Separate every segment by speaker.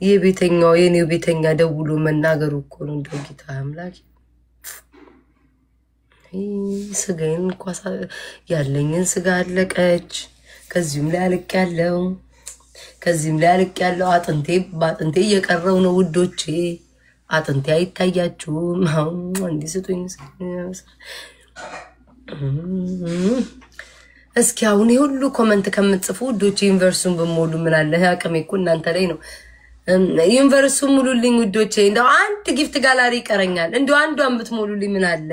Speaker 1: የቤተኛው የኔው ቤተኛ ደውሎ መናገሩ እኮ ነው እንደው ጌታ አምላክ ስጋዬን ኳሳ ያለኝን ስጋ አለቀች ከዚህም ላይ አልቅ ያለው አጥንቴ እየቀረው ነው ውዶቼ አጥንቴ አይታያችሁም አንዲ ስጡኝ እስኪ አሁን ሁሉ ኮሜንት ከምትጽፉ ውዶቼ ዩኒቨርሱን በመሙሉ ምን አለ አቅሜ እኮ እናንተ ላይ ነው ዩኒቨርሱን ሙሉልኝ ውዶቼ እንደው አንድ ጊፍት ጋላሪ ይቀረኛል እንደው አንዷን ብትሞሉልኝ ምን አለ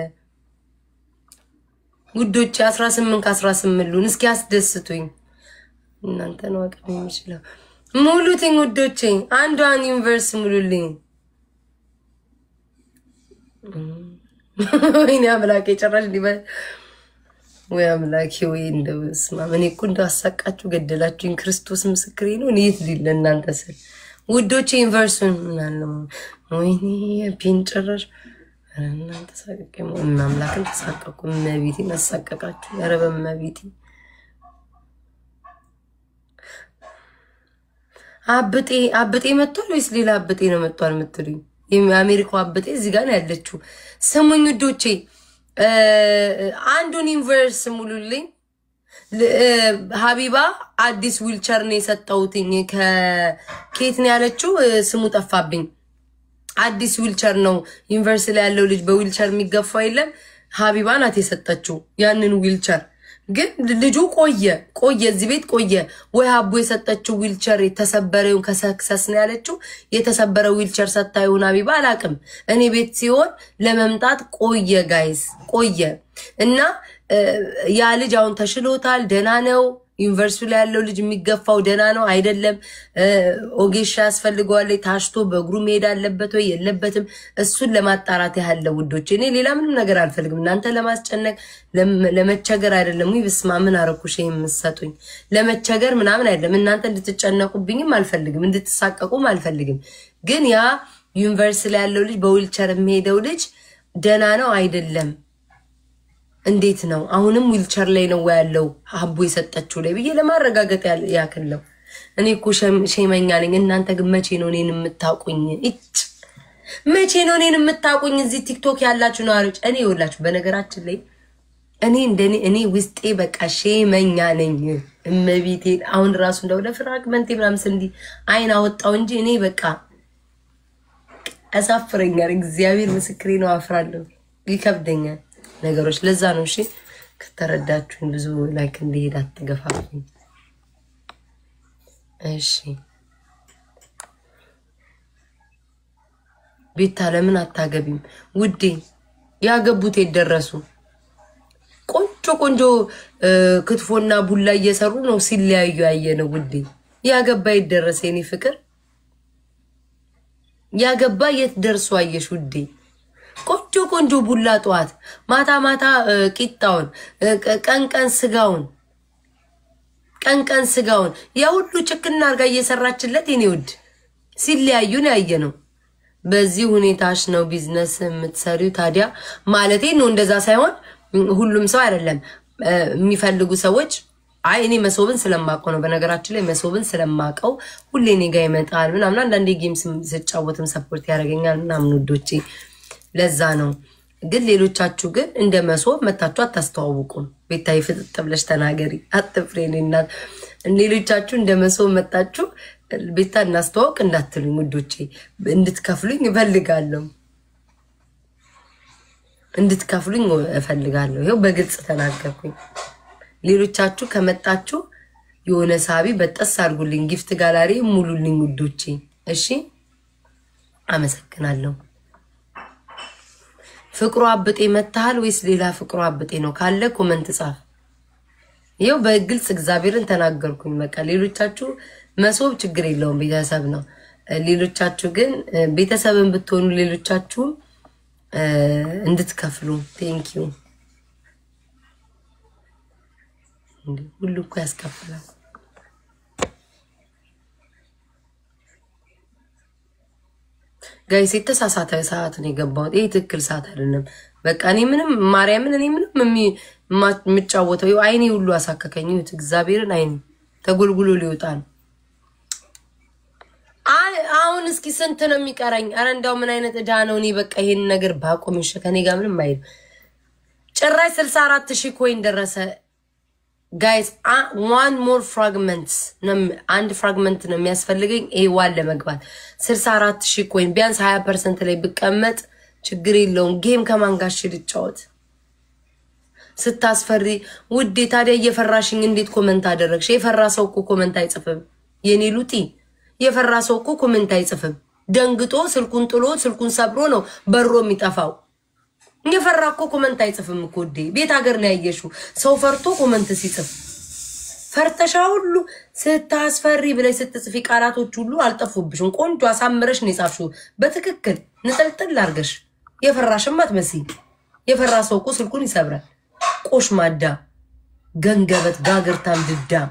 Speaker 1: ውዶቼ 18 ከ18 ሉን እስኪ አስደስቱኝ እናንተ ነው አቅሜ የሚችለው ሙሉትኝ ውዶቼ አንዷን ዩኒቨርስ ሙሉልኝ ወይኔ አምላኬ ጨራሽ ዲባ ወይ አምላኬ ወይ እንደው ስማ ምን እኮ እንደው አሳቃችሁ ገደላችሁኝ ክርስቶስ ምስክሬ ነው እንዴት ሊል እናንተ ስል ውዶቼ ዩኒቨርሱን ምናለው ወይኔ ፒን ጨራሽ እናንተ ሳቀቀሙ አምላክን ተሳቀቁ ነቢቲ መሳቀቃችሁ ያረበ መቢቲ አብጤ መጥቷል ወይስ ሌላ አብጤ ነው መጥቷል የምትሉኝ የአሜሪካው አብጤ እዚህ ጋር ነው ያለችው ስሙኝ ውዶቼ አንዱን ዩኒቨርስ ሙሉልኝ ሀቢባ አዲስ ዊልቸር ነው የሰጠውትኝ ከኬት ነው ያለችው ስሙ ጠፋብኝ አዲስ ዊልቸር ነው ዩኒቨርስ ላይ ያለው ልጅ በዊልቸር የሚገፋው የለም ሀቢባ ናት የሰጠችው ያንን ዊልቸር ግን ልጁ ቆየ እዚህ ቤት ቆየ ወይ ሀቡ የሰጠችው ዊልቸር የተሰበረው ከሰክሰስ ነው ያለችው የተሰበረው ዊልቸር ሰጣዩን ሀቢባ አላቅም እኔ ቤት ሲሆን ለመምጣት ቆየ ጋይስ ቆየ እና ያ ልጅ አሁን ተሽሎታል ደና ነው ዩኒቨርሲቲ ላይ ያለው ልጅ የሚገፋው ደና ነው አይደለም ኦጌሻ ያስፈልገዋል ታሽቶ በእግሩ መሄድ አለበት ወይ የለበትም እሱን ለማጣራት ያለው ውዶች እኔ ሌላ ምንም ነገር አልፈልግም እናንተ ለማስጨነቅ ለመቸገር አይደለም ወይ በስማ ምን አረኩሽ የምሰጡኝ ለመቸገር ምናምን አይደለም እናንተ እንድትጨነቁብኝም አልፈልግም እንድትሳቀቁም አልፈልግም ግን ያ ዩኒቨርሲቲ ላይ ያለው ልጅ በዊልቸር የሚሄደው ልጅ ደና ነው አይደለም እንዴት ነው አሁንም ዊልቸር ላይ ነው ያለው ሀቡ የሰጠችው ላይ ብዬ ለማረጋገጥ ያከለው እኔ እኮ ሸይመኛ ነኝ እናንተ ግን መቼ ነው እኔን የምታውቁኝ መቼ ነው እኔን የምታውቁኝ እዚህ ቲክቶክ ያላችሁ ነው አሮች እኔ ይወላችሁ በነገራችን ላይ እኔ ውስጤ በቃ ሸይመኛ ነኝ እመቤቴ አሁን ራሱ እንደው ለፍራግመንት ምናምን እንዲ አይን አወጣው እንጂ እኔ በቃ አሳፍረኛል እግዚአብሔር ምስክሬ ነው አፍራለሁ ይከብደኛል ነገሮች ለዛ ነው እሺ ከተረዳችሁኝ ብዙ ላይክ እንዲሄድ አትገፋፉኝ እሺ ቤታ ለምን አታገቢም ውዴ ያገቡት ይደረሱ ቆንጆ ክትፎና ቡላ እየሰሩ ነው ሲለያዩ ያየነው ውዴ ያገባ ይደረስ የኔ ፍቅር ያገባ የት ደርሶ አየሽ ውዴ ቆንጆ ቡላ ጧት ማታ ቂጣውን ቀንቀን ስጋውን ያ ሁሉ ጭክና አርጋ እየሰራችለት የኔ ውድ ሲለያዩ ነው ያየነው በዚህ ሁኔታሽ ነው ቢዝነስ የምትሰሪው ታዲያ ማለቴ ነው እንደዛ ሳይሆን ሁሉም ሰው አይደለም የሚፈልጉ ሰዎች አይ እኔ መሶብን ስለማቀው ነው በነገራችን ላይ መሶብን ስለማቀው ሁሌ እኔ ጋር ይመጣል ምናምን አንዳንዴ ጌምስ ስጫወትም ሰፖርት ያደርገኛል ምናምን ውዶቼ ለዛ ነው ግን ሌሎቻችሁ ግን እንደ መሶብ መታችሁ አታስተዋውቁም ቤታይ ፍጥጥ ብለሽ ተናገሪ አጥፍሬኔና ሌሎቻችሁ እንደ መሶብ መታችሁ ቤታ እናስተዋውቅ እንዳትሉኝ ውዶቼ እንድትከፍሉኝ እፈልጋለሁ ይሄው በግልጽ ተናገርኩኝ ሌሎቻችሁ ከመጣችሁ የሆነ ሳቢ በጠስ አድርጉልኝ ጊፍት ጋላሪ ሙሉልኝ ውዶቼ እሺ አመሰግናለሁ ፍቅሩ አብጤ መታል ወይስ ሌላ ፍቅሩ አብጤ ነው ካለ ኮሜንት ጻፍ ይሄው በግልጽ እግዚአብሔርን ተናገርኩኝ በቃ ሌሎቻችሁ መሶብ ችግር የለውም ቤተሰብ ነው ሌሎቻችሁ ግን ቤተሰብን ብትሆኑ ሌሎቻችሁ እንድትከፍሉ ቴንክ ዩ ሁሉ እኮ ያስከፍላል ጋይስ የተሳሳተ ሰዓት ነው የገባው ይሄ ትክክል ሰዓት አይደለም በቃ እኔ ምንም ማርያምን እኔ ምንም የምጫወተው አይኔ ሁሉ አሳከከኝ እግዚአብሔርን አይኔ ተጎልጉሎ ሊወጣ ነው አሁን እስኪ ስንት ነው የሚቀራኝ? አረ እንዳው ምን አይነት እዳ ነው? እኔ በቃ ይሄን ነገር ባቆምሽ ከኔ ጋር ምንም አይል። ጭራይ 64000 ኮይን ደረሰ ጋይስ። one more fragments አንድ ፍራግመንት ነው የሚያስፈልገኝ A1 ለመግባት 64000 ኮይን ቢያንስ 20% ላይ ብቀመጥ ችግር የለውም። ጌም ከማን ጋር ልጫወት? ስታስፈሪ ውዴ። ታዲያ እየፈራሽኝ እንዴት ኮሜንት አደረግሽ? የፈራ ሰው እኮ ኮሜንት አይጽፍም። የኔ ሉጢ የፈራ ሰው እኮ ኮሜንት አይጽፍም። ደንግጦ ስልኩን ጥሎ ስልኩን ሰብሮ ነው በሮ የሚጠፋው። የፈራ እኮ ኮሜንት አይጽፍም እኮ ውዴ። ቤት ሀገር ነው ያየሽው ሰው ፈርቶ ኮሜንት ሲጽፍ? ፈርተሻ ሁሉ ስታስፈሪ ብለሽ ስትጽፊ ቃላቶች ሁሉ አልጠፉብሽም። ቆንጆ አሳምረሽ ነው የጻፍሽው በትክክል ንጥልጥል አርገሽ። የፈራሽም አትመስይ። የፈራ ሰው እኮ ስልኩን ይሰብራል። ቆሽማዳ ገንገበት ጋገርታም ድዳም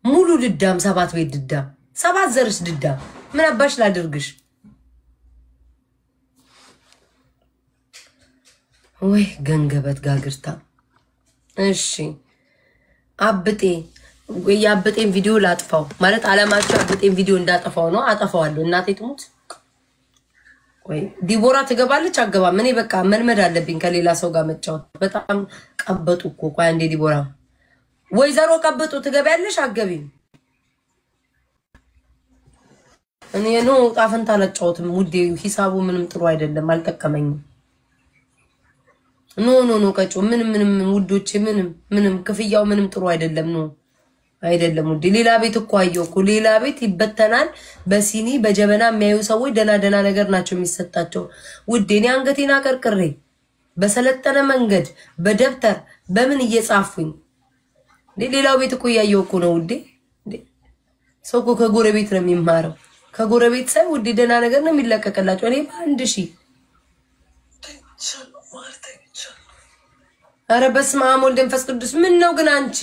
Speaker 1: ሙሉ ድዳም 7 ቤት ድዳም 7 ዘርሽ ድዳም ምን አባሽ ላድርግሽ? ወይ ገንገበት ጋገርታ። እሺ አብጤ ወይ ያብጤን ቪዲዮ ላጥፋው ማለት አለማቸው አብጤን ቪዲዮ እንዳጠፋው ነው። አጠፋዋለሁ እናቴ ትሙት። ወይ ዲቦራ ትገባለች አገባም። እኔ በቃ መልመድ አለብኝ ከሌላ ሰው ጋር መጫወት። በጣም ቀበጡ እኮ። ቆይ አንዴ ዲቦራ ወይዘሮ ቀበጡ ትገቢያለሽ አገቢም? እኔ ነው ጣፈንታ አላጫወትም ውዴ። ሂሳቡ ምንም ጥሩ አይደለም አልጠቀመኝም። ኖ ቀጮ ምንም ውዶቼ ምንም ክፍያው ምንም ጥሩ አይደለም ነው አይደለም ውዴ። ሌላ ቤት እኮ አየሁ እኮ ሌላ ቤት ይበተናል በሲኒ በጀበና የሚያዩ ሰዎች ደና ነገር ናቸው የሚሰጣቸው ውዴ። እኔ አንገቴና ቀርቅሬ በሰለጠነ መንገድ በደብተር በምን እየጻፉኝ ሌላው ቤት እኮ ያየው እኮ ነው ውዴ። ሰው እኮ ከጎረቤት ነው የሚማረው። ከጎረቤት ሳይ ውዴ ደና ነገር ነው የሚለቀቀላቸው። እኔ በ1000 አረ በስመ አብ ወልድ መንፈስ ቅዱስ። ምን ነው ግን አንቺ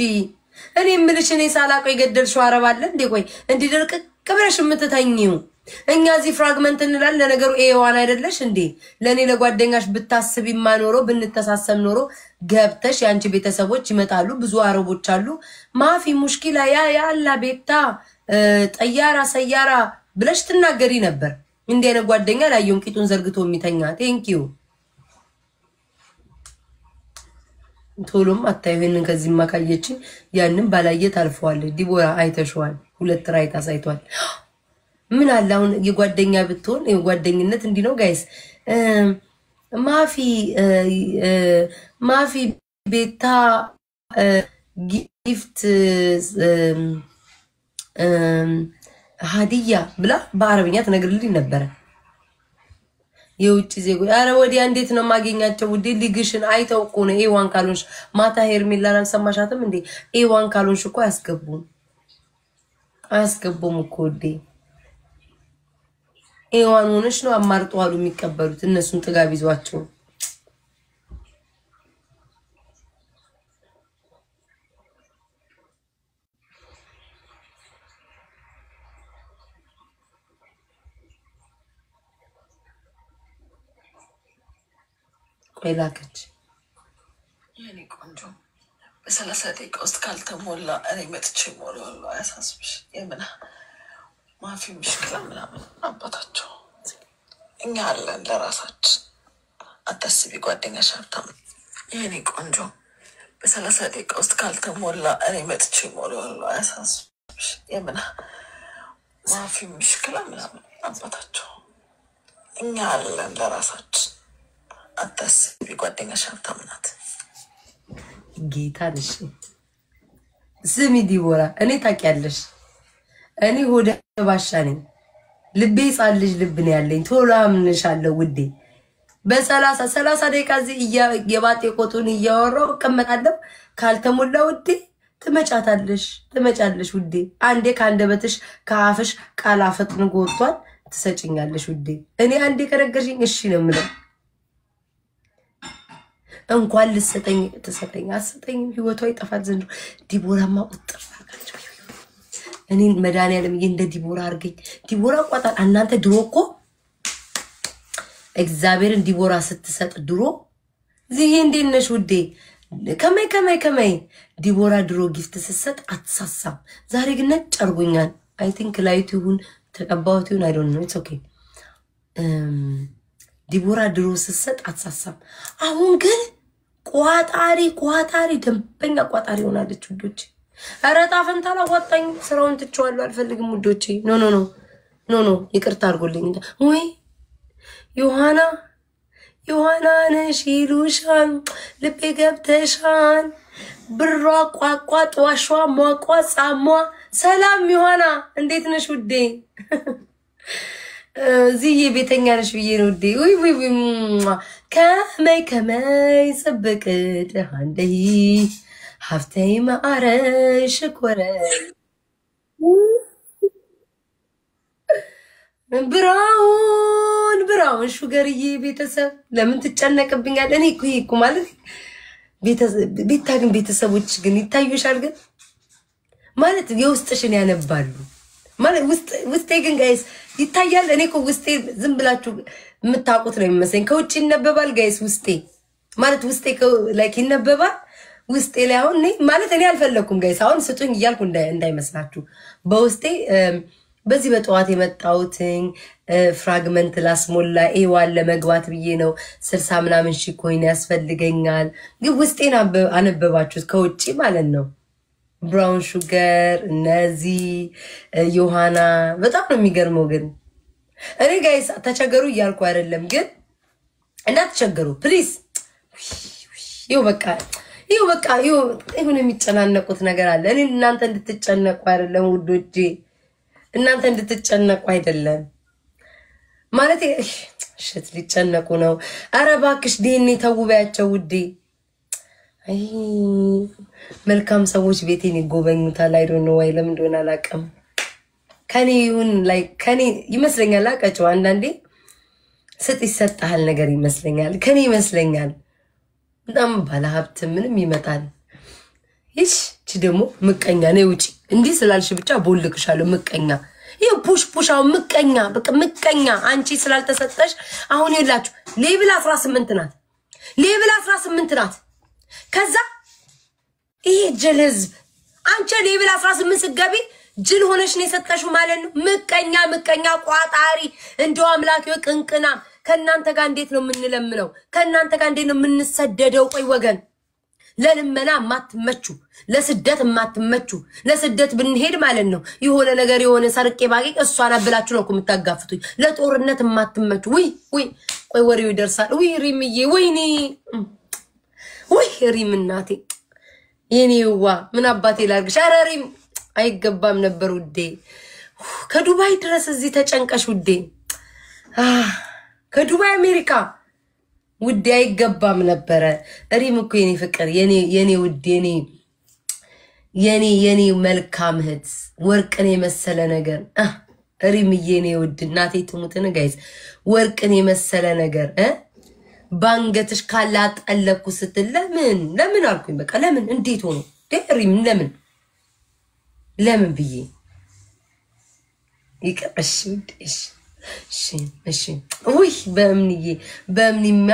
Speaker 1: እኔ ምልሽ እኔ ሳላቀው የገደልሽው አረብ አለ እንዴ? ቆይ እንዲደርቅ ከብረሽ የምትተኝው እኛ እዚህ ፍራግመንት እንላለን። ለነገሩ ኤዋን አይደለሽ እንዴ? ለኔ ለጓደኛሽ ብታስብ ማኖሮ ብንተሳሰብ ኖሮ ገብተሽ ያንቺ ቤተሰቦች ይመጣሉ። ብዙ አረቦች አሉ። ማፊ ሙሽኪላ ያላ ቤታ ጠያራ ሰያራ ብለሽ ትናገሪ ነበር። እንዴ አይነት ጓደኛ ላየውን ቂጡን ዘርግቶ የሚተኛ ቴንኪዩ። ቶሎም አታዩን ከዚህ ማካየች ያንን ባላየት አልፈዋል። ዲቦራ አይተሽዋል። 2 ራይት አሳይቷል። ምን አለ አሁን የጓደኛ ብትሆን የጓደኝነት እንዲ ነው ጋይስ። ማፊ ቤታ ጊፍት ሃዲያ ብላ በአረብኛ ተነግርልኝ ነበር። የውጭ ዜጎ አረ ወዲያ እንዴት ነው ማገኛቸው ውዴ? ሊግሽን አይተው እኮ ነው ኤዋን ካልሆንሽ ማታ ሄርሜላን አልሰማሻትም እንዴ? ኤዋን ካልሆንሽ እኮ አያስገቡም እኮ ውዴ። ኤዋን ሆነሽ ነው አማርጧሉ የሚቀበሉት እነሱን ጥጋብ ይዟቸው። ቆይላከች
Speaker 2: የኔ ቆንጆ በ30 ደቂቃ ውስጥ ካልተሞላ እኔ መጥቼ ሞላዋለሁ። አያሳስብሽ። የምና ማፊ ምሽክላ ምናምን አባታቸው እኛ አለን ለራሳችን። አታስቢ ጓደኛሽ ሀብታም። የኔ ቆንጆ በ30 ደቂቃ ውስጥ ካልተሞላ እኔ መጥቼ ሞላዋለሁ። አያሳስብሽ። የምና ማፊ ምሽክላ ምናምን አባታቸው እኛ አለን ለራሳችን። አታስቢ ጓደኛሽ ሀብታም ናት።
Speaker 1: ጌታ ነሽ። ስሚ ዲቦራ እኔ ታውቂያለሽ እኔ ሆደ ባሻ ነኝ። ልቤ ጻል ልጅ ልብ ነው ያለኝ። ቶሎ አምንሻለሁ ውዴ። በ30 ደቂቃ እዚህ የባጤ ቆጡን እያወራው እቀመጣለሁ። ካልተሞላ ውዴ ትመጫለሽ ውዴ። አንዴ ካንደበትሽ ከአፍሽ ቃል አፈጥን ጎርቷል ትሰጪኛለሽ ውዴ። እኔ አንዴ ከነገርሽኝ እሺ ነው የምለው። እንኳን ልሰጠኝ ተሰጠኝ አሰጠኝ ህይወቷ ይጠፋል ዘንድሮ። ዲቦራማ ቁጥር አርጋቸው እኔን መድኃኒዓለም እንደ ዲቦራ አርገኝ። ዲቦራ ቋጣ እናንተ ድሮ እኮ እግዚአብሔርን ዲቦራ ስትሰጥ ድሮ ዝዬ እንዴት ነሽ ውዴ? ከመይ ዲቦራ ድሮ ጊፍት ስትሰጥ አትሳሳም። ዛሬ ግን ነጭ አርጎኛል። አይ ቲንክ ላይቱ ይሁን ተቀባውት ይሁን I don't know it's okay ዲቦራ ድሮ ስትሰጥ አትሳሳም አሁን ግን ቋጣሪ ደንበኛ ቋጣሪ ሆናለች ውዶች ኧረ ጣፈንታላ ወጣኝ ስራውን ትቼዋለሁ አልፈልግም ውዶቼ ኖ ይቅርታ አድርጎልኝ ወይ ዮሐና ነሽ ይሉሻል ልቤ ገብተሻል ብሯ ቋቋጥ ዋሽዋ ሟቋጻሟ ሰላም ዮሐና እንዴት ነሽ ውዴ እዚህ ቤተኛ ነሽ ብዬ ነው ውዴ ወይ ከመይ ጽብቅት አንደይ ሀፍተይ ማአረሽ ኮረ ብራውን ሹገርዬ ቤተሰብ ለምን ትጨነቅብኛል እኔ እኮ ማለት ቤተሰቦች ግን ይታዩሻል ግን ማለት የውስጥሽን ያነባሉ ማለት ውስጤ ግን ጋይስ ይታያል እኔ እኮ ውስጤ ዝም ብላችሁ የምታውቁት ነው የሚመስለኝ ከውጭ ይነበባል ጋይስ ውስጤ ማለት ውስጤ ላይክ ይነበባል ውስጤ ላይ አሁን ማለት እኔ አልፈለኩም ጋይስ አሁን ስጡኝ ይያልኩ እንዳይመስላችሁ በውስጤ በዚህ በጠዋት የመጣውትኝ ፍራግመንት ላስሞላ ኤዋን ለመግባት ብዬ ነው 60 ምናምን ሺህ ኮይን ያስፈልገኛል ግን ውስጤን አነበባችሁት ከውጪ ማለት ነው ብራውን ሹገር እነዚህ ዮሐና በጣም ነው የሚገርመው ግን እኔ ጋይስ ተቸገሩ ይያልኩ አይደለም ግን እንዳትቸገሩ ፕሊዝ ይሁን የሚጨናነቁት ነገር አለ እኔ እናንተ እንድትጨነቁ አይደለም ውዶቼ እናንተ እንድትጨነቁ አይደለም ማለት ሽት ሊጨነቁ ነው ኧረ እባክሽ ዲኤንኤ ተውበያቸው ውዴ አይ መልካም ሰዎች ቤቴን ይጎበኙታል I don't know why ለምን እንደሆነ አላውቅም ከኔውን ላይክ ከኔ ይመስለኛል አቀጨው አንዳንዴ ስጥ ይሰጣል ነገር ይመስለኛል ከኔ ይመስለኛል በጣም ባለሀብት ምንም ይመጣል ይሽ ደግሞ ምቀኛ ነው ውጪ እንዲህ ስላልሽ ብቻ ቦልክሻለሁ ምቀኛ ይሄ ፑሽፑሻው ምቀኛ በቃ ምቀኛ አንቺ ስላልተሰጠሽ አሁን ይላችሁ ሌቭል 18 ናት ከዛ ይሄ ጀልዝ አንቺ ሌቭል 18 ስገቢ ጅል ሆነሽ ነው የሰጠሽው ማለት ነው ምቀኛ ቋጣሪ እንደው አምላክው ቅንቅና ከናንተ ጋር እንዴት ነው የምንለምነው ከናንተ ጋር እንዴት ነው የምንሰደደው ቆይ ወገን ለልመና ማትመቹ ለስደት ብንሄድ ማለት ነው የሆነ ነገር የሆነ ሰርቄ ባገኝ እሷን አብላችሁ ነው የምታጋፍቱኝ ለጦርነት ማትመቹ ወይ ቆይ ወሬው ይደርሳል ወይ ሪምዬ ወይ ሪም እናቴ የኔዋ ምን አባቴ ላርግሽ ኧረ ሪም አይገባም ነበር ውዴ ከዱባይ ድረስ እዚህ ተጨንቀሽ ውዴ ከዱባይ አሜሪካ ውዴ አይገባም ነበር ሪም እኮ የኔ ፍቅር የኔ ውዴ የኔ መልካም እህት ወርቅን የመሰለ ነገር ሪምዬ የኔ ውድ እናቴ ትሙትን ጋይስ ወርቅን የመሰለ ነገር ባንገትሽ ካላጠለኩ ስትል ለምን አልኩኝ በቃ ለምን እንዴት ሆኖ ሪም ለምን ብዬ ይቀርሽ እሺ ወይ በእምኒማ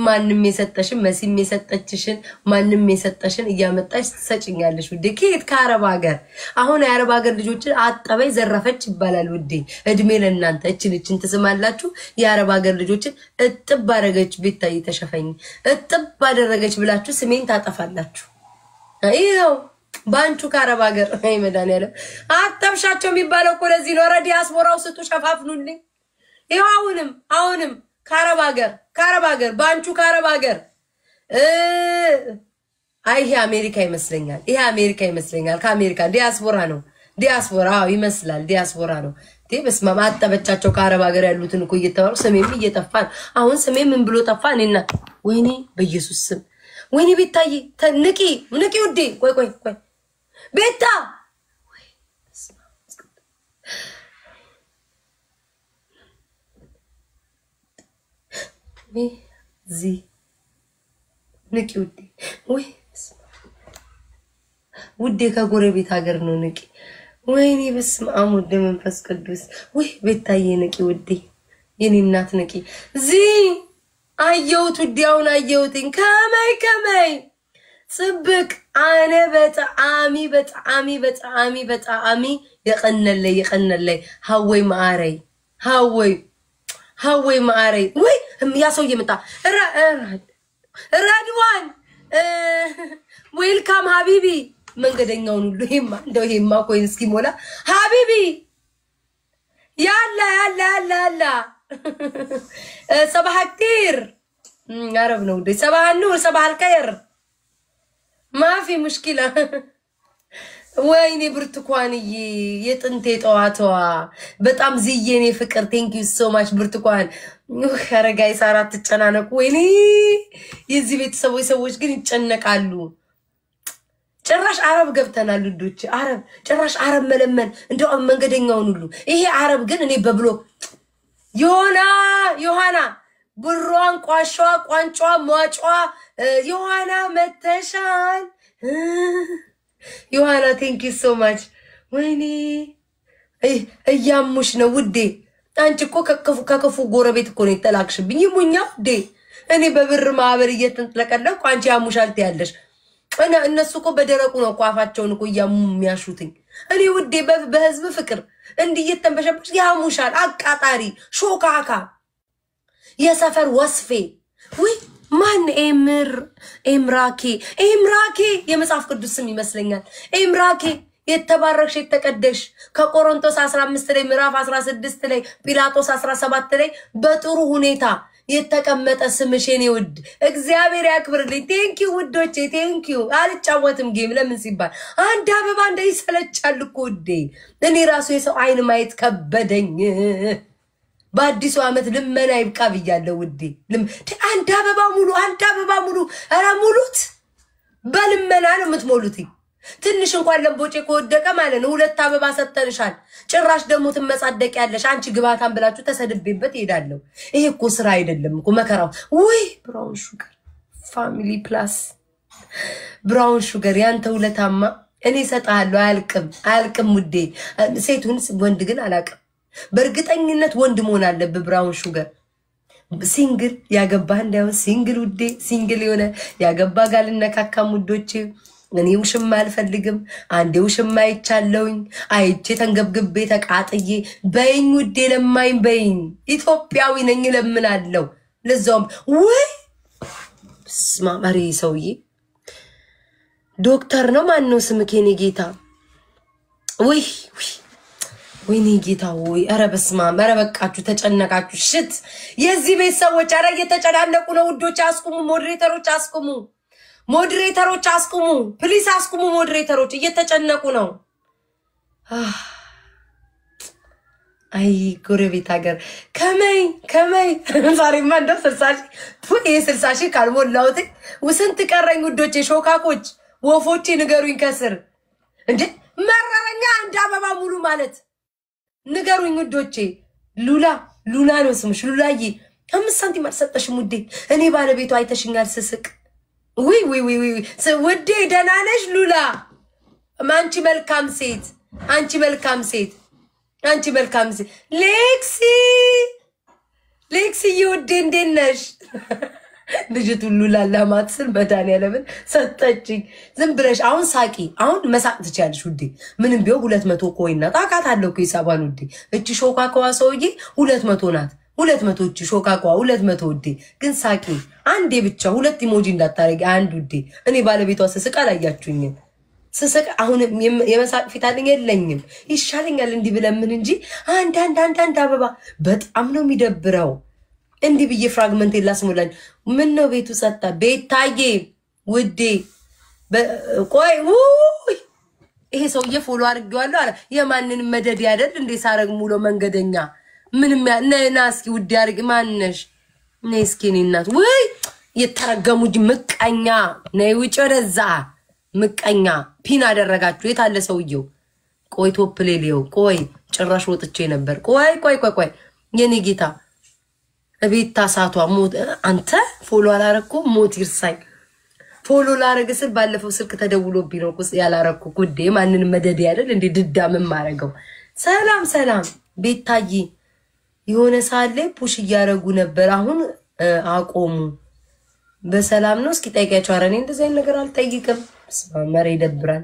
Speaker 1: ማንንም የሰጠሽን መሲም የሰጠችሽን ማንንም የሰጠሽን እያመጣሽ ትሰጭኛለሽ ውዴ ከየት ከአረብ ሀገር አሁን የአረብ ሀገር ልጆችን አጠበይ ዘረፈች ይባላል ውዴ እድሜ ለእናንተ እችን ትስማላችሁ የአረብ ሀገር ልጆችን እጥብ አደረገች ቤታይ ተሸፈኝ እጥብ አደረገች ብላችሁ ስሜን ታጠፋላችሁ ይሄው ባንቹ ከአረብ ሀገር አይ መዳን አጠብሻቸው የሚባለው እኮ ለዚህ ነው ዲያስፖራው ስጡ ሸፋፍኑልኝ ይሄው አሁንም ከአረብ ሀገር ባንቹ ከአረብ ሀገር አይ ይሄ አሜሪካ ይመስለኛል ከአሜሪካ ዲያስፖራ ይመስላል ዲያስፖራ ነው በስመ አብ አጠበቻቸው ከአረብ ሀገር ያሉትን እኮ እየተባሉ ስሜም እየጠፋን አሁን ስሜ ምን ብሎ ጠፋ እኔና ወይኔ በኢየሱስ ስም ወይኔ ቤታዬ ንቂ ውዴ ቆይ ቤታ ዚ ንቂ ውዴ ከጎረቤት ሀገር ነው ንቂ ወይኔ በስመ አብ ወደ መንፈስ ቅዱስ ወይ ቤታዬ ንቂ ውዴ የኔ እናት ንቂ ዚ አየሁት ውዴ አሁን አየሁትኝ ከመይ صبك أنا بتعامي يقن لي هوي معاري وي هم يا سوي متى رادوان ويلكم حبيبي من قدنيا ونلهم ده ما كويس كي مولا حبيبي يلا صباح كتير عرب نودي صباح النور صباح الخير ما في مشكلة ويني برتقاني يتنتي طواتوا بتام زيني فكر ثانك يو سو ماتش برتقان خرجاي صارت تتጨናነቁ ويني يزي بيت ሰዎች ግን ይጨነቃሉ ጭራሽ አረብ ገብተናል ልጆች አረብ ጭራሽ አረብ መለመን እንደው መንገደኛውን ሁሉ ይሄ አረብ ግን እኔ በብሎ ዮሐና ብሯን ቋንጯ ሟጯ ዮሐና መተሻል ዮሐና ቴንክ ዩ ሶ ማች ወይኔ እያሙሽ ነው ውዴ አንቺ እኮ ከከፉ ጎረቤት እኮ ነው ተላክሽብኝ ይሙኛ ውዴ እኔ በብር ማህበር እየተንጠለቀለኩ አንቺ ያሙሻል ትያለሽ እነሱ እኮ በደረቁ ነው ቋፋቸውን እኮ የሚያሹትኝ እኔ ውዴ በህዝብ ፍቅር እንዲየተንበሸበሽ ያሙሻል አቃጣሪ ሾካካ የሰፈር ወስፌ ወይ ማን ኤምራኬ የመጽሐፍ ቅዱስ ስም ይመስለኛል ኤምራኬ የተባረክሽ የተቀደሽ ከቆሮንቶስ 15 ላይ ምዕራፍ 16 ላይ ጲላጦስ 17 ላይ በጥሩ ሁኔታ የተቀመጠ ስምሽ የኔ ውድ እግዚአብሔር ያክብርልኝ ቴንክ ዩ ውዶቼ ቴንክ ዩ አልጫወትም ጌም ለምን ሲባል አንድ አበባ እንዳይሰለቻል እኮ ውዴ እኔ ራሱ የሰው አይን ማየት ከበደኝ በአዲሱ አመት ልመና ይብቃ ብያለሁ ውዴ አንድ አበባ ሙሉ አራ ሙሉት በልመና ነው የምትሞሉት ትንሽ እንኳን ለምቦጬ ከወደቀ ማለት ነው ሁለት አበባ ሰተንሻል ጭራሽ ደሞ ትመጻደቅ ያለሽ አንቺ ግባታን ብላችሁ ተሰድቤበት ይሄዳለሁ ይሄ እኮ ስራ አይደለም እኮ መከራው ወይ ብራውን ሹገር ፋሚሊ ፕላስ ብራውን ሹገር ያንተ ሁለታማ እኔ ሰጣለሁ አልቅም ውዴ ሴቱን ወንድ ግን አላቅም በርግጠኝነት ወንድ መሆን አለበት ብራውን ሹገር ሲንግል ያገባህ እንዳው ሲንግል ውዴ ሲንግል የሆነ ያገባ ጋር ለነካካም ውዶቼ እኔ ውሽማ አልፈልግም አንዴ ውሽማ አይቻለውኝ አይቼ ተንገብግቤ ተቃጥዬ በይኝ ውዴ ለማይኝ በይኝ ኢትዮጵያዊ ነኝ ለምናለው ለዛም ወይ ስማማሪ ሰውዬ ዶክተር ነው ማን ነው ስምክ የኔ ጌታ ወይኔ ጌታ ወይ አረ በስማም አረ በቃችሁ ተጨነቃችሁ ሽት የዚህ ቤት ሰዎች አረ እየተጨናነቁ ነው ውዶች አስቁሙ ሞዴሬተሮች አስቁሙ ፕሊስ አስቁሙ ሞዴሬተሮች እየተጨነቁ ነው አይ ጎረቤት ሀገር ከመይ ዛሬማ እንደው 60 ሺህ ካልሞላውት ወስንት ቀረኝ ውዶቼ ሾካኮች ወፎቼ ንገሩኝ ከስር እንዴ መረረኛ አንድ አበባ ሙሉ ማለት ንገሩኝ ውዶቼ ሉላ ነው ስምሽ ሉላዬ 5 ሳንቲም አልሰጠሽም ውዴ እኔ ባለቤቱ አይተሽኛል ስስቅ ወይ ውዴ ደህና ነሽ ሉላ አንቺ መልካም ሴት ሌክሲ ውዴ እንዴት ነሽ ልጅቱ ሉላ ለማትስል በዳንያለምን ሰጠችኝ ዝም ብለሽ አሁን ሳቂ አሁን መሳቅ ትቻለሽ ውዴ ምንም ቢሆን 200 ኮይና ታቃታለሁ ከይሳባን ውዴ እቺ ሾካካዋ ሰውዬ 200 ናት 200 እቺ ሾካካዋ 200 ውዴ ግን ሳቂ አንዴ ብቻ ሁለት ኢሞጂ እንዳታረጊ አንድ ውዴ እኔ ባለቤቷ ስስቅ አላያችሁኝ ስስቅ አሁን የመሳቅ ፊት አለኝ የለኝም ይሻለኛል እንዲ ብለምን እንጂ አንድ አበባ በጣም ነው የሚደብረው እንዲ ብዬ ፍራግመንት ላስሞላኝ ምን ነው ቤቱ ሰጣ ቤታዬ ውዴ ቆይ ይሄ ሰውዬ ፎሎ አድርጌዋለሁ አለ የማንንም መደድ ያደል እንዴ ሳረግ ሙሉ መንገደኛ ምንም ነና እስኪ ውዴ አድርግ ማንነሽ ነይ እስኪ እናት ወይ የተረገሙጅ ምቀኛ ነይ ውጭ ወደዛ ምቀኛ ፒን አደረጋችሁ የታለ ሰውዬው ቆይ ቶፕሌሊው ቆይ ጭራሽ ወጥቼ ነበር ቆይ የኔ ጌታ እቤት ታሳቷ ሞት አንተ ፎሎ አላረኩ ሞት ይርሳይ ፎሎ ላረግስል ባለፈው ስልክ ተደውሎብኝ ነው ቁስ ያላረኩ ጉዴ ማንንም መደድ ያደል እንዴ ድዳምም ማረገው ሰላም ቤታዬ የሆነ ሳለ ፑሽ ያረጉ ነበር አሁን አቆሙ በሰላም ነው እስኪ ጠይቂያቸው አረኔ እንደዚህ አይነት ነገር አልጠይቅም ስማመረ ይደብራል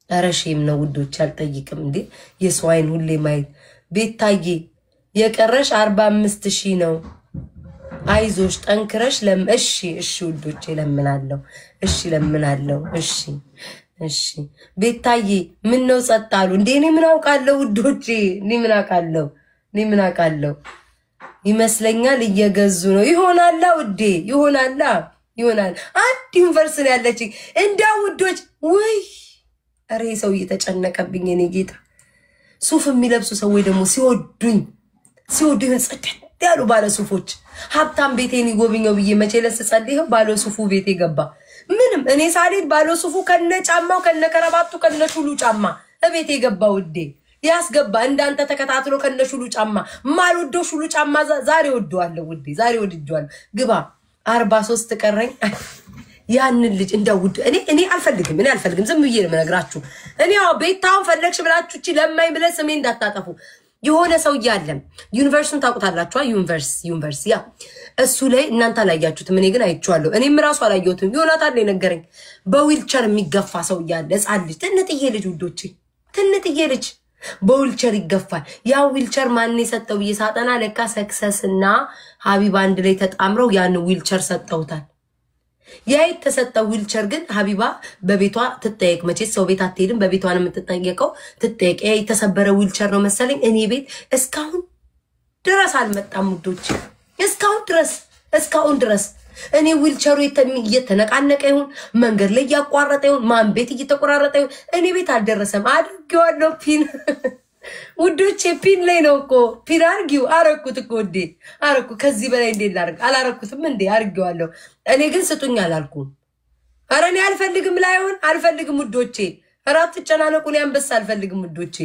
Speaker 1: አረሽም ነው ውዶች አልጠይቅም እንዴ የሰው አይን ሁሌ ማየት ቤታዬ የቀረሽ 45000 ነው አይዞሽ ጠንክረሽ እሺ ውዶቼ ለምናለሁ እሺ ለምናለሁ እሺ ቤታዬ ምን ነው ጸጣሉ እንዴ እኔ ምን አውቃለሁ ውዶቼ እኔ ምን አውቃለሁ ይመስለኛል እየገዙ ነው ይሆናል ውዴ ይሆናል አንድ ዩኒቨርሲቲ ያለች እንዳ ውዶች ወይ አሬ ሰው እየተጨነቀብኝ እኔ ጌታ ሱፍ የሚለብሱ ሰዎች ደግሞ ሲወዱኝ ጽድት ያሉ ባለ ሱፎች ሀብታም ቤቴን ይጎብኘው ብዬ መቼለስ ጸልይው ባለ ሱፉ ቤቴ ገባ ምንም እኔ ሳልሄድ ባለ ሱፉ ከነ ጫማው ከነ ከረባቱ ከነ ሹሉ ጫማ እቤቴ ገባ ውዴ ያስገባ እንዳንተ ተከታትሎ ከነ ሹሉ ጫማ ማልወዶ ሹሉ ጫማ ዛሬ ወደዋለሁ ውዴ ዛሬ ወድጄዋለሁ ግባ 43 ቀረኝ ያን ልጅ እንዳውድ እኔ አልፈልግም ዝም ብዬ ነው የምነግራችሁ እኔ ቤታውን ፈለግሽ ብላችሁ እቺ ለማይ ብለ ስሜ እንዳታጠፉ የሆነ ሰው ያለም ዩኒቨርሲቲውን ታውቁታላችሁ ዩኒቨርሲቲ ያ እሱ ላይ እናንተ አላያችሁትም እኔ ግን አይቼዋለሁ እኔም ራሱ አላየሁትም ዮናታን ላይ ነገረኝ በዊልቸር የሚገፋ ሰው ያለ ህፃን ልጅ ትንጥዬ ልጅ ውዶቼ ትንጥዬ ልጅ በዊልቸር ይገፋል ያ ዊልቸር ማን የሰጠው በየሳጠና ለካ ሰክሰስና ሀቢባ አንድ ላይ ተጣምረው ያን ዊልቸር ሰጠውታል ያ የተሰጠው ዊልቸር ግን ሀቢባ በቤቷ ትጠየቅ መቼ ሰው ቤት አትሄድም በቤቷ ነው የምትጠየቀው ትጠየቅ የተሰበረ ዊልቸር ነው መሰለኝ እኔ ቤት እስካሁን ድረስ አልመጣም ውዶች እስካሁን ድረስ እኔ ዊልቸሩ እየተነቃነቀ ይሁን መንገድ ላይ ያቋረጠ ይሁን ማን ቤት እየተቆራረጠ ይሁን እኔ ቤት አልደረሰም አድርጌዋለሁ ፒን ውዶቼ ፒን ላይ ነው እኮ ፒን አርጊው አረኩት እኮ እንዴ አረኩ ከዚህ በላይ እንዴ ላርግ አላረኩትም እንዴ አርጊዋለሁ እኔ ግን ስጡኝ አላልኩም አረ እኔ አልፈልግም ውዶቼ አራት ተጨናነቁ እኔ አንበሳ አልፈልግም ውዶቼ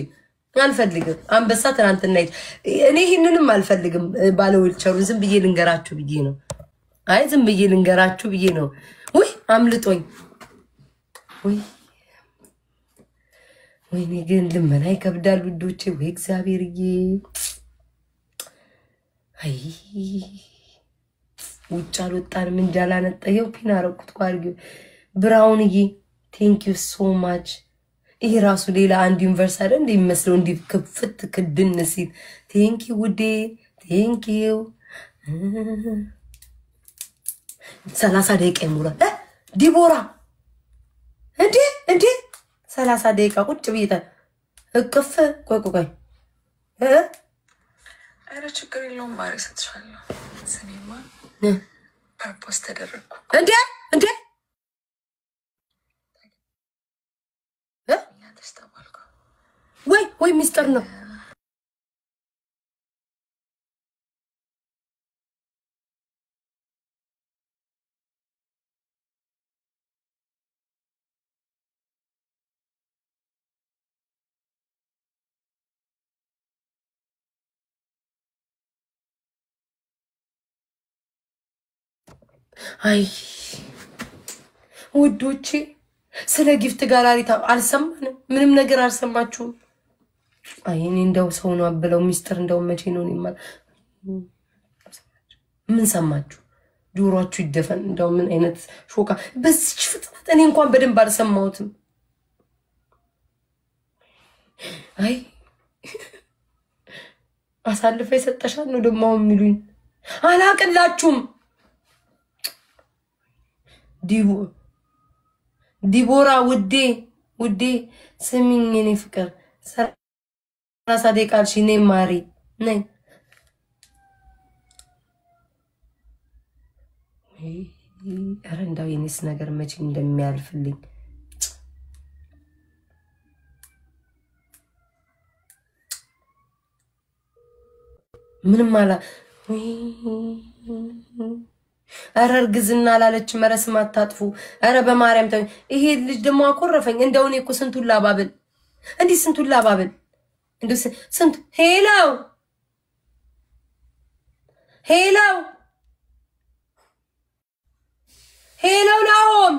Speaker 1: አልፈልግም አንበሳ ትናንትና እኔ ይሄንንም አልፈልግም ባለ ዊልቸሩን ዝም ብዬ ልንገራችሁ ብዬ ነው ወይ አምልጦኝ ወይኔ ግን ልመና ይከብዳል ውዶቼ ወይ እግዚአብሔርዬ አይ ውጭ አልወጣንም እንዳላነጠየው ፒን አረኩት ቋርጊ ብራውንዬ ቴንክ ዩ ሶ ማች ይሄ ራሱ ሌላ አንድ ዩኒቨርስ አይደል እንደሚመስለው እንዲ ክፍት ክድን ሲል ቴንክ ዩ ውዴ ቴንክ ዩ 30 ደቂቃ ይሞላል ዲቦራ እንዴ 30 ደቂቃ ቁጭ ብዬ እቅፍ ቆይ
Speaker 2: አረ ችግር የለውም ማሪ ሰጥሻለሁ ስኔማ ፐርፖስ ተደረኩ
Speaker 1: እንዴ ወይ ሚስተር ነው አይ ውዶቼ ስለ ጊፍት ጋላሪ አልሰማንም ምንም ነገር አልሰማችሁም አይ እኔ እንደው ሰው ነው አብለው ሚስተር እንደው መቼ ነው እኔማ ምን ሰማችሁ ጆሮአችሁ ይደፈን እንደው ምን አይነት ሾካ በዚህ ፍጥነት እኔ እንኳን በደንብ አልሰማሁትም አይ አሳልፈ ይሰጠሻል ነው ደሞ የሚሉኝ አላቅላችሁም ዲቦራ ውዴ ስሚኝ እኔ ፍቅር 30 ደቂቃ አልሽኝ ነይ ማሪ ነይ ኧረ እንዳው የኔስ ነገር መቼ እንደሚያልፍልኝ ምንም አላ ኧረ እርግዝና አላለች መረስም አታጥፉ ኧረ በማርያም ተው ይሄ ልጅ ደግሞ አኮረፈኝ እንደው እኔ እኮ ስንቱን ላባብል እንደው ስንት ሄሎ ናሆም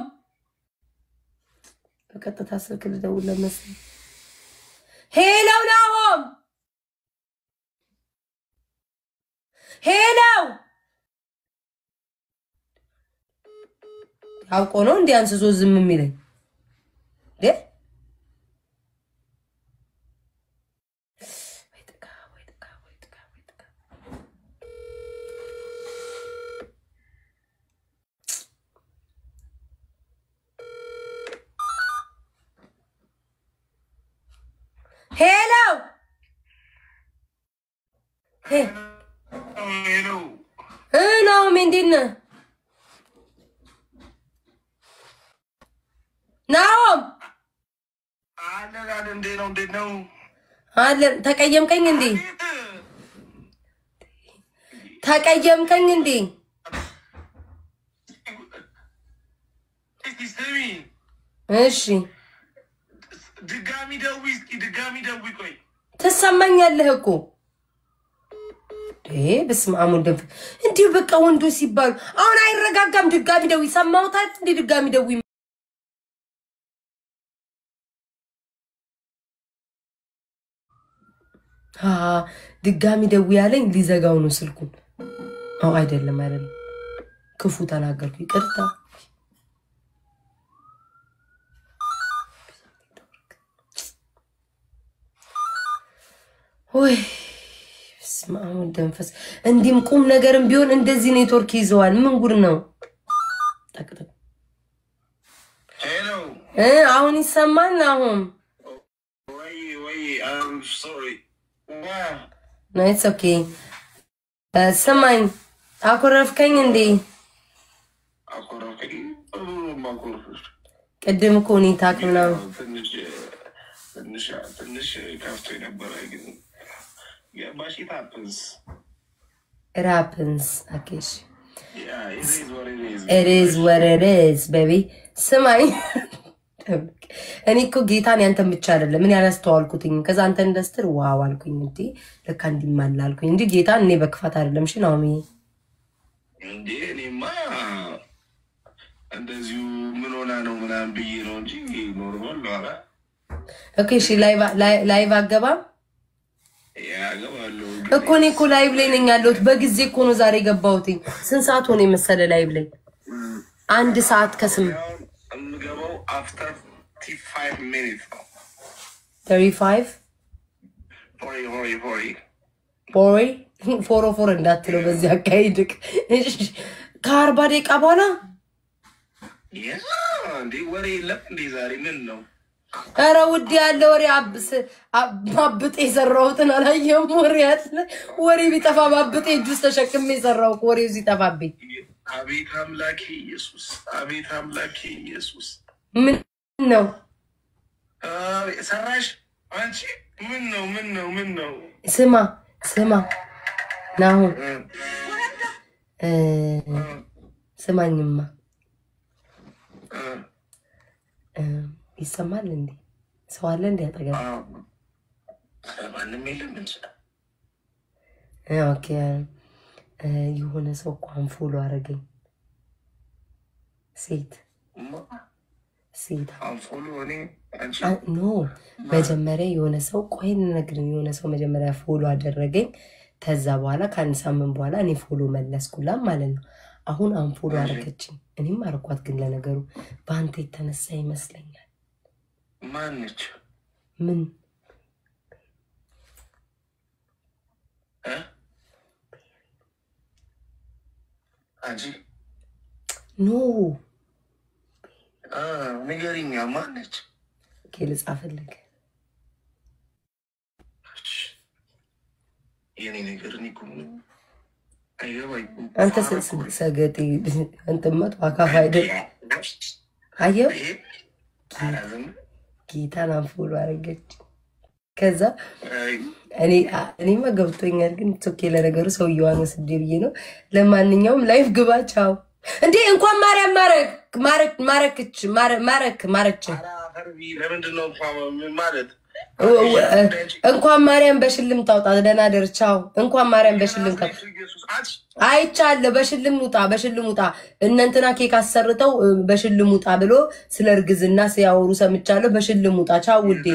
Speaker 1: በቀጥታ ስልክ ልደውል ለመሰለኝ ሄሎ ናሆም ሄሎ አውቆ ነው እንዴ አንስሶ ዝም የሚለኝ ደ Hello. Hey.
Speaker 3: Hello.
Speaker 1: Hello, Mendina. Naom. Alan, ተቀየምከኝ እንዴ? ተቀየምከኝ እንዴ? እሺ
Speaker 3: ድጋሚ ደውይ ቆይ
Speaker 1: ተሰማኛለህ እኮ በስመ አብ ወልድ እንዲሁ በቃ ወንዶ ሲባሉ አሁን አይረጋጋም ድጋሚ ደውይ ሰማውታት እንዴ ድጋሚ ደውይ ድጋሚ ደውይ ያለኝ ሊዘጋው ነው ስልኩን አይደለም ክፉ ተናገርኩ ይቅርታ ወይ ስማው ደንፈስ እንዲም ቁም ነገርም ቢሆን እንደዚህ ኔትወርክ ይዘዋል ምን ጉድ ነው ተከተክ
Speaker 3: ሄሎ
Speaker 1: አሁን ይሰማል አሁን
Speaker 3: ወይ I'm sorry
Speaker 1: no it's okay ሰማኝ አኮረፍከኝ እንዴ
Speaker 3: አኮረፍከኝ
Speaker 1: ቅድም እኮ ነው ታክምናው ትንሽ ካፍቶ ነበር ግን but it happens. It happens, Akish.
Speaker 3: Yeah, it is what it is.
Speaker 1: It is what it is, baby. Samai. እኔ እኮ ጌታን ያንተን ብቻ አይደለም ምን ያላስተዋልኩትኝ ከዛ አንተ እንደስትር ዋው አልኩኝ እንዴ ለካ እንዲማል አልኩኝ እንዴ ጌታን እኔ በክፋት አይደለም እሺ ናኦሚ
Speaker 3: እንዴ እኔማ እንደዚሁ ምን ሆና ነው ምናምን ብዬ ነው እንጂ ኖርማል ነው አራ
Speaker 1: ኦኬ እሺ ላይቭ አገባ
Speaker 3: ያገባሉ
Speaker 1: እኮ እኔ እኮ ላይቭ ላይ ነኝ ያለሁት በጊዜ እኮ ነው ዛሬ ገባሁትኝ ስንት ሰዓት ሆነ መሰለ ላይቭ ላይ አንድ ሰዓት ከስም
Speaker 3: እንገባው after 35 minutes
Speaker 1: 35 40 እንዳትለው በዚህ አካይድክ እሺ ከ40 ደቂቃ በኋላ
Speaker 3: እንዴ ወሬ የለም እንዴ ዛሬ ምን ነው
Speaker 1: አረ ውድ ያለ ወሬ አብጤ የሰራሁትን አላየም ወሬ ያለ ወሬ ቢጠፋ ባብጤ ጁስ ተሸክሜ የሰራው ወሬው ሲጠፋብኝ
Speaker 3: አቤት አምላኬ ኢየሱስ
Speaker 1: ምን ነው
Speaker 3: ሰራሽ አንቺ ምን ነው
Speaker 1: ስማ ናሁ ስማኝማ ይሰማል እንዴ ሰው አለ እንዴ አጠገብ
Speaker 3: ማንም የለም እንጂ
Speaker 1: ኦኬ የሆነ ሰው ቋን ፎሎ አረገኝ ሴት
Speaker 3: አንፎሎ እኔ አንቺ
Speaker 1: ኖ መጀመሪያ የሆነ ሰው ቆይን ነገር የሆነ ሰው መጀመሪያ ፎሎ አደረገኝ ተዛ በኋላ ከአንድ ሳምንት በኋላ እኔ ፎሎ መለስኩላት ማለት ነው አሁን አንፎሎ አረገችኝ እኔም አርኳት ግን ለነገሩ ባንተ የተነሳ ይመስለኛል
Speaker 3: ማንች
Speaker 1: ምን
Speaker 3: አንቺ
Speaker 1: ኖ
Speaker 3: ንገሪኛ ማንች
Speaker 1: ልጻፍልህ
Speaker 3: የኔ ነገር ኒኩ አይገባኝ
Speaker 1: አንተ ሰገጤ አንተማ አካፋ አይደል አየው ጌታን አንፎሎ አረገች ከዛ እኔማ ገብቶኛል ግን ቶኬ ለነገሩ ሰውየዋን ወስጄ ብዬ ነው ለማንኛውም ላይፍ ግባ ቻው እንዴ እንኳን ማርያም ማረች
Speaker 3: ለምንድነው ማለት
Speaker 1: እንኳን ማርያም በሽልም ታውጣ ደና ደርቻው እንኳን ማርያም በሽልም ታውጣ አይቻለ በሽልም ውጣ እነንተና ኬክ አሰርተው በሽልም ውጣ ብሎ ስለርግዝና ሲያወሩ ሰምቻለሁ በሽልም ውጣ ቻው ውዴ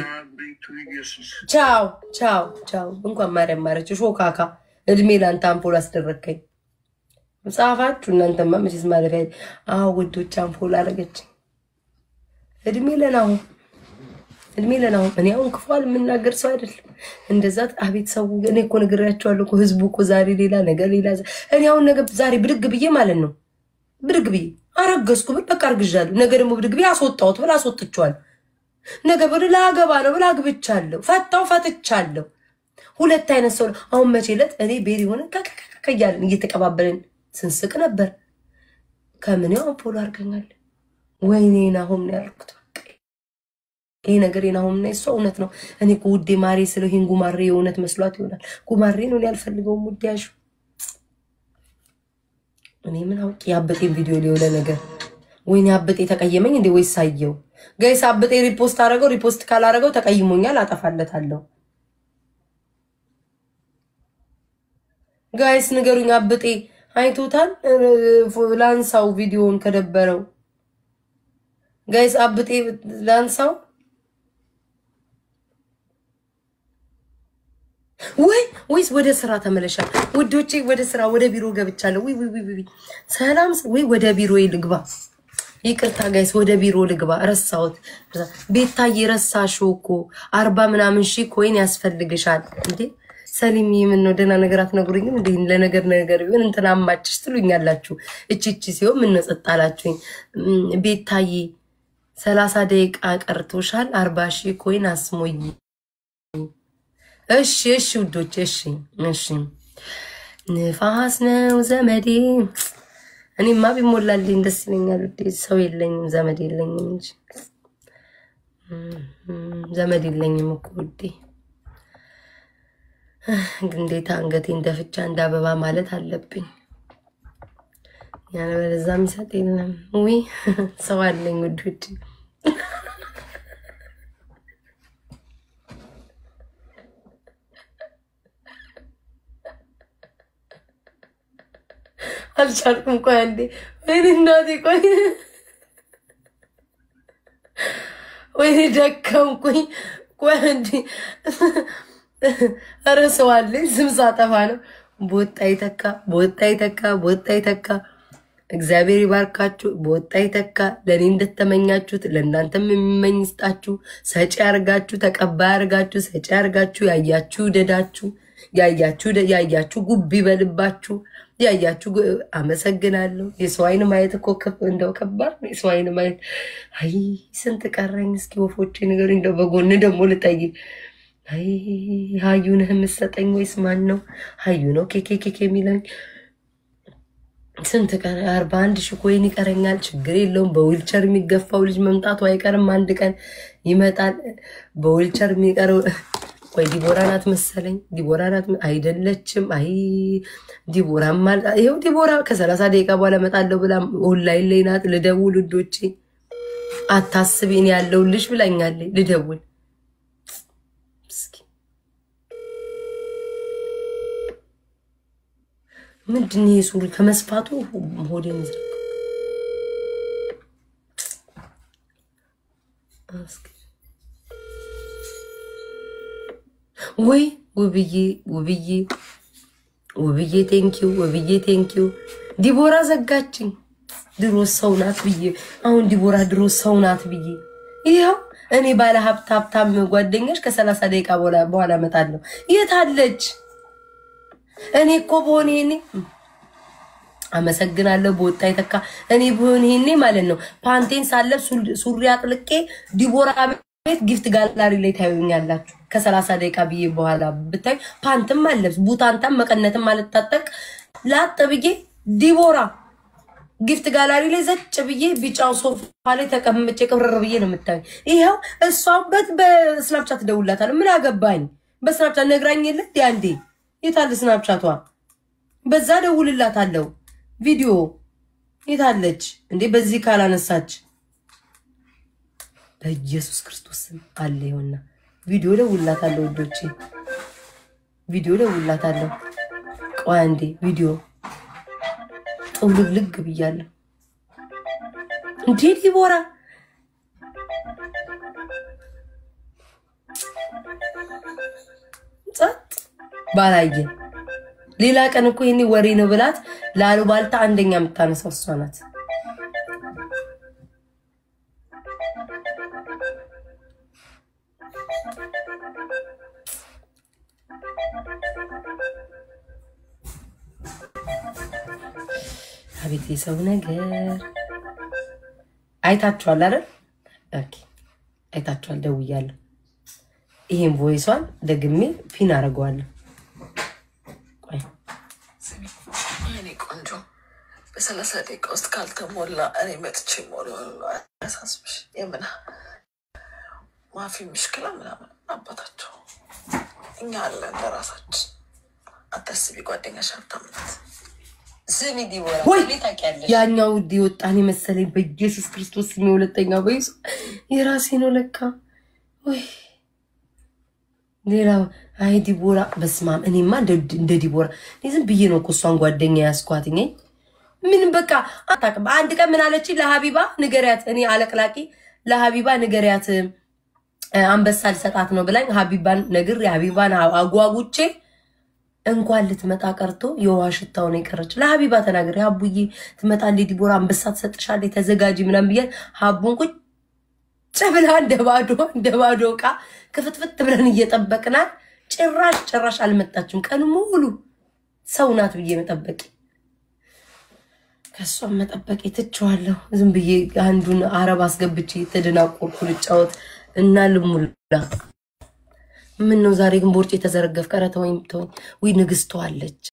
Speaker 1: ቻው እንኳን ማርያም ማረች ሾካካ እድሜ ላንተ አምፖል አስደረከኝ ጻፋችሁ እናንተማ መቼስ ማለፊያ ውዶች አንፎል አረገች እድሜ ለናው እኔ አሁን ክፋል ምናገር ሰው አይደለም እንደዛ አቤት ሰው እኔ እኮ ነግራቸዋለሁ እኮ ህዝቡ እኮ ዛሬ ሌላ ነገር ሌላ እኔ አሁን ነገር ዛሬ ብድግ ብዬ ማለት ነው ብድግ ብዬ አረገዝኩ በቃ አርግዣለሁ ነገ ደግሞ ብድግ ብዬ አስወጣሁት ብላ አስወጥቻለሁ ነገ ብድላ ገባ ነው ብላ ግብቻለሁ ፈትቻለሁ ሁለት አይነት ሰው አሁን መቼለት እኔ ቤሪ ሆነ ከያለን እየተቀባበለን ስንስቅ ነበር ከምን ያው ፖሎ አርገኛል ወይኔና ሆም ነው ያልኩት ይሄ ነገር የናሆም ነው እሱ እውነት ነው እኔ እኮ ውዴ ማሬ ስለ ይሄን ጉማሬ እውነት መስሏት ይሆናል ጉማሬ ነው ያልፈልገው ሙዲያሹ እኔ ምን አውቂ ያበጤን ቪዲዮ ሊወለ ነገር ወይኔ ያበጤ ተቀየመኝ እንዴ ወይስ ሳየው ጋይስ አበጤ ሪፖስት ካላረገው ተቀይሞኛል አጠፋለታለሁ ጋይስ ንገሩኝ አበጤ አይቶታል ላንሳው ቪዲዮን ከደበረው ጋይስ አበጤ ላንሳው ወይስ ወደ ስራ ተመለሻ ውዶቼ ወደ ስራ ወደ ቢሮ ገብቻለሁ ወይ ሰላም ወይ ወደ ቢሮ ልግባ ይቅርታ ጋይስ ወደ ቢሮ ልግባ ረሳሁት ቤታዬ ረሳሽው እኮ 40 ምናምን ሺህ ኮይን ያስፈልግሻል እንዴ ሰሊም ምን ነው ደና ነገራት ነግሩኝም እንዴ ለነገር ቢሆን እንትና ማጭሽ ትሉኛላችሁ እቺ ሲሆን ምን ነጸጣላችሁኝ ቤታዬ 30 ደቂቃ ቀርቶሻል 40 ሺህ ኮይን አስሞይ እሺ ውዶች እሺ ንፋስ ነው ዘመዴ እኔማ ቢሞላልኝ ደስ ይለኛል ውዴ ሰው የለኝም ዘመድ የለኝም እንጂ ዘመድ የለኝም እኮ ውዴ ግንዴታ አንገቴን ደፍቻ እንዳበባ ማለት አለብኝ ያለ በለዛም ይሰጥልኝ ወይ ሰው አለኝ ውዶች አልቻልኩም ቆይ አንዴ ወይኔ እናቴ ወይኔ ደከምኩኝ ቆይ አንዴ ኧረ ሰው አለኝ ስም ሳጠፋ ነው ቦጣ ይተካ እግዚአብሔር ይባርካችሁ ቦጣ ይተካ ለኔ እንደተመኛችሁት ለእናንተም የሚመኝ ይስጣችሁ ሰጪ ያርጋችሁ ተቀባይ ያርጋችሁ ሰጪ ያርጋችሁ ያያችሁ ደዳችሁ ያያችሁ ጉብ ይበልባችሁ ያያችሁ አመሰግናለሁ የሰው አይን ማየት እኮ እንደው ከባድ ነው የሰው አይን ማየት አይ ስንት ቀረኝ እስኪ ወፎቼ ነገር እንደው በጎን ደግሞ ልጠይቅ አይ ሃዩን ህምሰጠኝ ወይስ ማን ነው ሃዩ ነው ኬኬ የሚለኝ ስንት ቀረ 41 ሺህ ኮይን ይቀረኛል ችግር የለውም በዊልቸር የሚገፋው ልጅ መምጣቱ አይቀርም አንድ ቀን ይመጣል በዊልቸር የሚቀረው ቆይ ዲቦራ ናት መሰለኝ ዲቦራ ናት አይደለችም አይ ዲቦራ ማለት ይሄው ዲቦራ ከ30 ደቂቃ በኋላ መጣለው ብላ ኦንላይን ላይ ናት ልደውል ውዶቼ አታስቢኝ ያለውልሽ ብላኛለች ልደውል እስኪ ምንድነው የሱሪ ከመስፋቱ ሆዴን ዝቅ እስኪ ወይ ውብዬ ቴንኪው ዲቦራ ዘጋችኝ ድሮ ሰው ናት ብዬ አሁን ዲቦራ ድሮ ሰው ናት ብዬ ይሄው እኔ ባለ ሀብታም ጓደኛሽ ከ30 ደቂቃ በኋላ መጣለሁ የታለች እኔ እኮ በሆነ እኔ አመሰግናለሁ ቦጣ ይተካ እኔ በሆነ እኔ ማለት ነው ፓንቴን ሳለብ ሱሪ አጥልቄ ዲቦራ ቤት ጊፍት ጋላሪ ላይ ታዩኛላችሁ ከ30 ደቂቃ ብዬ በኋላ ብታይ ፓንትም አለብስ ቡታንታም መቀነትም ማለት ታጠቅ ላጥብዬ ዲቦራ ጊፍት ጋላሪ ላይ ዘጭ ብዬ ቢጫው ሶፋ ላይ ተቀምጬ ቅብረር ብዬ ነው የምታይ ይሄው እሷበት በስናፕቻት ደውላታለሁ ምን አገባኝ በስናፕቻት ነግራኝ የለ ያንዴ የታለ ስናፕቻቷ በዛ ደውልላታለሁ ቪዲዮ የታለች እንዴ በዚህ ካላነሳች በኢየሱስ ክርስቶስ አለ ይሆና ቪዲዮ ደውልላታለሁ ወዶቼ ቪዲዮ ደውልላታለሁ ቆይ አንዴ ቪዲዮ ጥውልግልግ ብያለሁ እንዴ ዲቦራ ጸጥ ባላየ ሌላ ቀን እኮ ይሄኔ ወሬ ነው ብላት ላሉ ባልታ አንደኛ የምታነሳው እሷ ናት አቤት የሰው ነገር አይታችኋል አይደል ኦኬ አይታችኋል ደውያለሁ ይሄን ቮይሷን ደግሜ ፒን አረጋዋለሁ ቆይ
Speaker 2: እኔ ቆንጆ በ30 ደቂቃ ውስጥ ካልተሞላ እኔ መጥቼ ሞላዋለሁ አሳስብሽ የምና ማፊ ምሽክላ ምናምን አባታቸው እኛ አለን ለራሳችን አታስቢ ጓደኛሽ ሀብታምናት ስሚ ዲቦራ ለታቂያለሽ
Speaker 1: ያኛው ዲወጣኔ መሰለኝ በኢየሱስ ክርስቶስ ስም ሁለተኛው በይስ የራሴ ነው ለካ ወይ ሌላ አይ ዲቦራ በስማም እኔማ እንደ ዲቦራ ዝም ብዬ ነው እሷን ጓደኛ ያስኳትኝ ምን በቃ አታቀም አንድ ቀን ምን አለች ለሀቢባ ንገሪያት እኔ አለቅላቂ ለሀቢባ ንገሪያት አንበሳል ሰጣት ነው ብላኝ ሀቢባን ነግር የሀቢባን አጓጉቼ እንኳን ልትመጣ ቀርቶ የዋሽታው ነው ይቀርጭ ለሀቢባ ተናገር ያቡዬ ትመጣልኝ ዲቦራ አንበሳ ተሰጥሻለች ተዘጋጂ ምናም ብዬ ሀቡን ቁጭ ጨብላ እንደባዶ ቃ ከፍትፍት ብለን እየጠበቅናል ጭራሽ አልመጣችም ቀን ሙሉ ሰው ናት ብዬ መጠበቅ ከሷ መጠበቅ ይተቻለሁ ዝም ብዬ አንዱን አረብ አስገብቼ ተደናቆርኩ ልጫወት እና ልሙላ ምን ነው ዛሬ ግን ቦርጭ የተዘረገፍ ቀረተ ወይም ተው ወይ ንግስቷ አለች